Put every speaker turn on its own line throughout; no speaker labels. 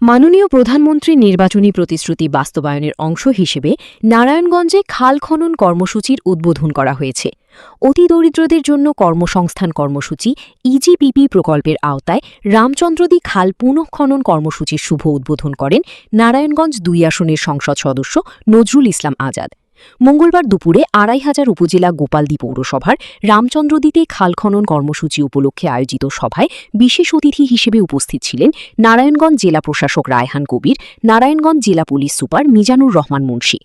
মাননীয় প্রধানমন্ত্রীর নির্বাচনী প্রতিশ্রুতি বাস্তবায়নের অংশ হিসেবে নারায়ণগঞ্জে খাল খনন কর্মসূচির উদ্বোধন করা হয়েছে। অতি দরিদ্রদের জন্য কর্মসংস্থান কর্মসূচি ইজিপিপি প্রকল্পের আওতায় রামচন্দ্রদী খাল পুনঃখনন কর্মসূচির শুভ উদ্বোধন করেন নারায়ণগঞ্জ ২ আসনের সংসদ সদস্য নজরুল ইসলাম আজাদ। মঙ্গলবার দুপুরে ২৫০০ উপজেলা গোপালদী পৌরসভার রামচন্দ্রদীতে খাল খনন কর্মসূচি উপলক্ষে আয়োজিত সভায় বিশেষ অতিথি হিসেবে উপস্থিত ছিলেন নারায়ণগঞ্জ জেলা প্রশাসক রায়হান কবির, নারায়ণগঞ্জ জেলা পুলিশ সুপার মিজানুর রহমান মুন্সি।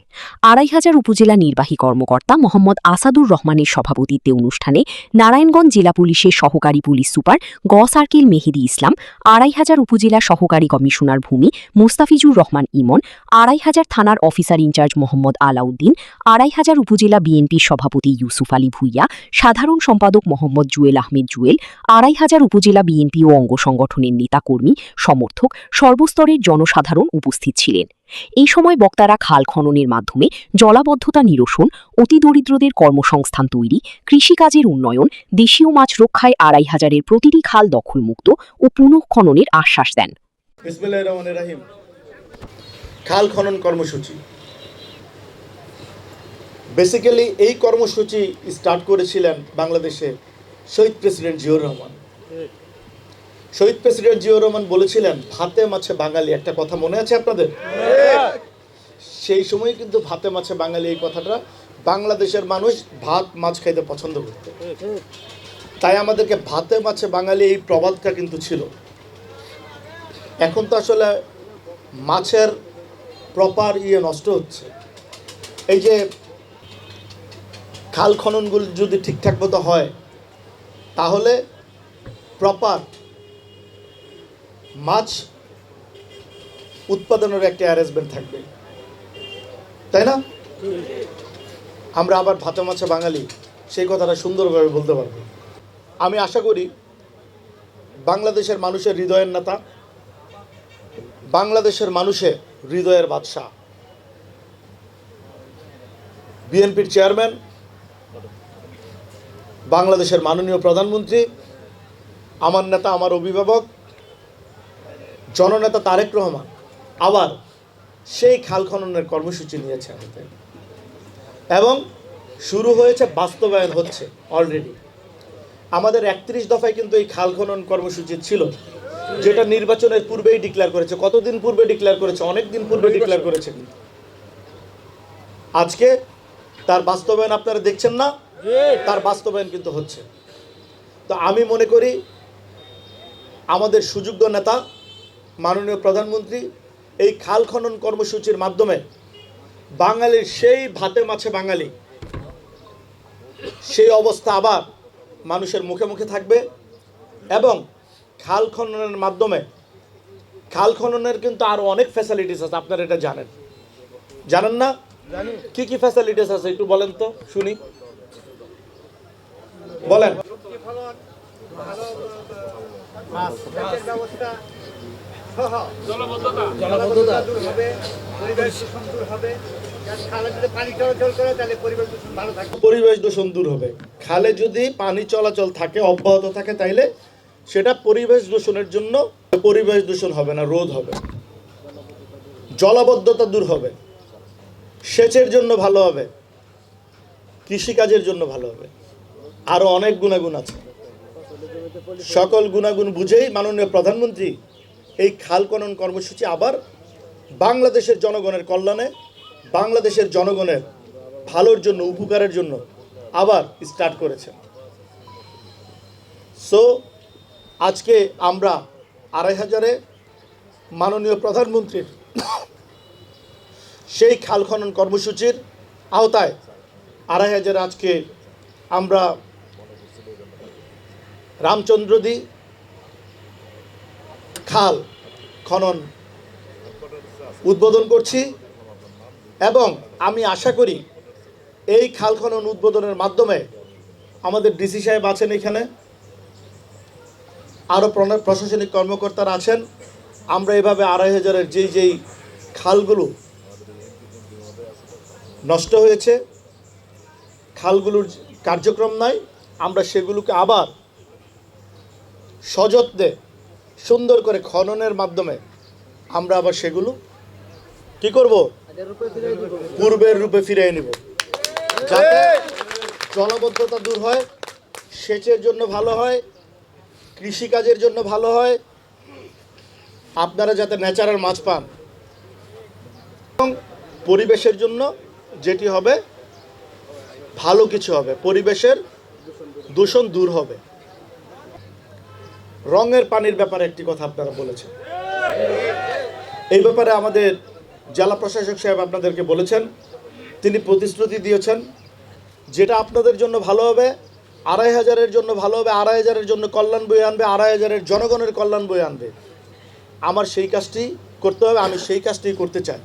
২৫০০ উপজেলা নির্বাহী কর্মকর্তা মোহাম্মদ আসাদুর রহমানের সভাপতিত্বে অনুষ্ঠানে নারায়ণগঞ্জ জেলা পুলিশের সহকারী পুলিশ সুপার গ সার্কেল মেহেদি ইসলাম, ২৫০০ উপজেলা সহকারী কমিশনার ভূমি মোস্তাফিজুর রহমান ইমন, ২৫০০ থানার অফিসার ইনচার্জ মোহাম্মদ আলাউদ্দিন, ২৫০০ উপজেলা বিএনপির সভাপতি ইউসুফ আলী ভুইয়া, সাধারণ সম্পাদক মোহাম্মদ জুয়েল আহমেদ জুয়েল, ২৫০০ উপজেলা বিএনপি ও অঙ্গ সংগঠনের নেতাকর্মী, সমর্থক, সর্বস্তরের জনসাধারণ উপস্থিত ছিলেন। এই সময় বক্তারা খাল খননের মাধ্যমে জলাবদ্ধতা নিরসন, অতি দরিদ্রদের কর্মসংস্থান তৈরি, কৃষিকাজের উন্নয়ন, দেশীয় মাছ রক্ষায় ২৫০০-এর প্রতিটি খাল দখলমুক্ত ও পুনঃখননের আশ্বাস দেন।
বিসমিল্লাহির রহমানির রহিম। খাল খনন কর্মসূচি বেসিক্যালি এই কর্মসূচি স্টার্ট করেছিলেন বাংলাদেশে শহীদ প্রেসিডেন্ট জিয়াউর রহমান। শহীদ প্রেসিডেন্ট জিয়াউর রহমান বলেছিলেন ভাতে মাছে বাঙালি, একটা কথা মনে আছে আপনাদের? সেই সময় কিন্তু ভাতে মাছে বাঙালি এই কথাটা বাংলাদেশের মানুষ ভাত মাছ খাইতে পছন্দ করত, তাই আমাদেরকে ভাতে মাছে বাঙালি এই প্রবাদটা কিন্তু ছিল। এখন তো আসলে মাছের প্রপার নষ্ট হচ্ছে। এই যে খাল খননগুলো যদি ঠিকঠাক মতো হয় তাহলে প্রপার মাছ উৎপাদনের একটা অ্যারেঞ্জমেন্ট থাকবে, তাই না? আমরা আবার ভাতে মাছে বাঙালি সেই কথাটা সুন্দরভাবে বলতে পারবো। আমি আশা করি বাংলাদেশের মানুষের হৃদয়ের নেতা, বাংলাদেশের মানুষের হৃদয়ের বাদশাহ, বিএনপির চেয়ারম্যান, বাংলাদেশের মাননীয় প্রধানমন্ত্রী, আমার নেতা, আমার অভিভাবক, জননেতা তারেক রহমান আবার সেই খাল খননের কর্মসূচি নিয়েছে হাতে এবং শুরু হয়েছে, বাস্তবায়ন হচ্ছে অলরেডি। আমাদের ৩১ দফায় কিন্তু এই খাল খনন কর্মসূচি ছিল, যেটা নির্বাচনের পূর্বেই ডিক্লেয়ার করেছে। কতদিন পূর্বে ডিক্লেয়ার করেছে? অনেক দিন পূর্বে ডিক্লেয়ার করেছে। আজকে তার বাস্তবায়ন আপনারা দেখছেন না, তার বাস্তবায়ন কিন্তু হচ্ছে। তো আমি মনে করি আমাদের সুযোগ্য নেতা মাননীয় প্রধানমন্ত্রী এই খাল খনন কর্মসূচির মাধ্যমে বাঙালির সেই ভাতে মাছে বাঙালি সেই অবস্থা আবার মানুষের মুখে মুখে থাকবে। এবং খাল খননের মাধ্যমে, খাল খননের কিন্তু আরো অনেক ফ্যাসিলিটিস আছে, আপনারা এটা জানেন? জানেন না? কি কি ফ্যাসিলিটিস আছে একটু বলেন তো শুনি, বলেন। পরিবেশ দূষণ দূর হবে। খালে যদি পানি চলাচল থাকে, অব্যাহত থাকে, তাইলে সেটা পরিবেশ দূষণের জন্য, পরিবেশ দূষণ হবে না, রোধ হবে। জলাবদ্ধতা দূর হবে, সেচের জন্য ভালো হবে, কৃষিকাজের জন্য ভালো হবে, আরো অনেক গুণাগুণ আছে। সকল গুণাগুণ বুঝেই মাননীয় প্রধানমন্ত্রী এই খাল খনন কর্মসূচি আবার বাংলাদেশের জনগণের কল্যাণে, বাংলাদেশের জনগণের ভালোর জন্য, উপকারের জন্য আবার স্টার্ট করেছে। সো আজকে আমরা ২৫০০-এ মাননীয় প্রধানমন্ত্রীর সেই খাল খনন কর্মসূচির আওতায় ২৫০০ আজকে আমরা রামচন্দ্রদী খাল খনন উদ্বোধন করছি এবং আমি আশা করি এই খাল খনন উদ্বোধনের মাধ্যমে আমাদের ডিসি সাহেব আছেন, এখানে আরও প্রশাসনিক কর্মকর্তারা আছেন। আমরা এভাবে ২৫০০-এর যেই খালগুলো নষ্ট হয়েছে, খালগুলোর কার্যক্রম নাই, আমরা সেগুলোকে আবার সযত্নে সুন্দর করে খননের মাধ্যমে আমরা আবার সেগুলো কি করব, পূর্বের রূপে ফিরিয়ে নিব, যাতে জলাবদ্ধতা দূর হয়, সেচের জন্য ভালো হয়, কৃষিকাজের জন্য ভালো হয়, আপনারা যাতে ন্যাচারাল মাছ পান, এবং পরিবেশের জন্য যেটি হবে ভালো কিছু হবে, পরিবেশের দূষণ দূর হবে। রঙের পানির ব্যাপারে একটি কথা আপনারা বলেছেন, এই ব্যাপারে আমাদের জেলা প্রশাসক সাহেব আপনাদেরকে বলেছেন, তিনি প্রতিশ্রুতি দিয়েছেন যেটা আপনাদের জন্য ভালো হবে, ২৫০০-এর জন্য ভালো হবে, ২৫০০-এর জন্য কল্যাণ বয়ে আনবে, ২৫০০-এর জনগণের কল্যাণ বয়ে আনবে। আমার সেই কাজটি করতে হবে, আমি সেই কাজটি করতে চাই।